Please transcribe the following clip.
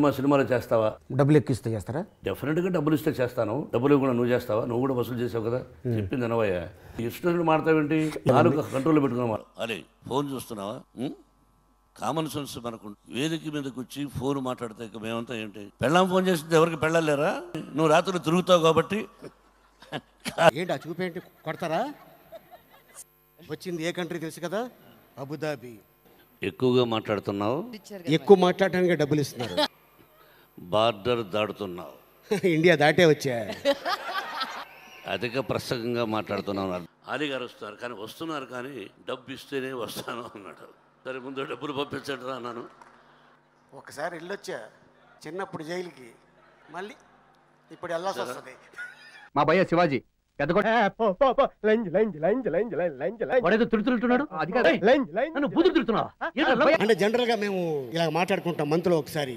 మా సినిమాలో చేస్తావా? డబ్బులు ఎక్కిస్తే చేస్తారా? డెఫినెట్గా డబ్బులు ఇస్తే చేస్తాను. డబ్బులు కూడా నువ్వు చేస్తావా? నువ్వు కూడా వసూలు చేసావు కదా. చెప్పింది అనవయ్యా. ఇష్టం మాడతావేంటి? నాలుగు కంట్రోల్లో పెట్టుకున్నావా? అరే ఫోన్ చూస్తున్నావా? కామన్ సెన్స్ మనకు వేదిక మీదకి వచ్చి ఫోన్ మాట్లాడితే మేమంతా ఏంటి? పెళ్ళాం ఫోన్ చేసింది ఎవరికి పెళ్ళలేరా? నువ్వు రాత్రి తిరుగుతావు కాబట్టి. ఏంటి ఆ చూపేంటి? కొడతారా? వచ్చింది ఏ కంట్రీ తెలుసు కదా? అబుదాబి. ఎక్కువగా మాట్లాడుతున్నావు. ఎక్కువ మాట్లాడటానికి డబ్బులు ఇస్తున్నారు. బార్డర్ దాడుతున్నావు. ఇండియా దాటే వచ్చా. అధిక ప్రసంగంగా మాట్లాడుతున్నావు. ఆలీ గారు వస్తున్నారు కానీ డబ్బు ఇస్తేనే వస్తాను అన్నాడు. సరే ముందు డబ్బులు పంపించండి రా అన్నాను. ఒకసారి వెళ్ళొచ్చా చిన్నప్పుడు జైలుకి, మళ్ళీ ఇప్పుడు వెళ్ళాల్సి వస్తుంది. మా భయ్య శివాజీ పెద్ద తిడుతున్నాడు. అంటే జనరల్ గా మేము ఇలా మాట్లాడుకుంటాం మంత్లో ఒకసారి.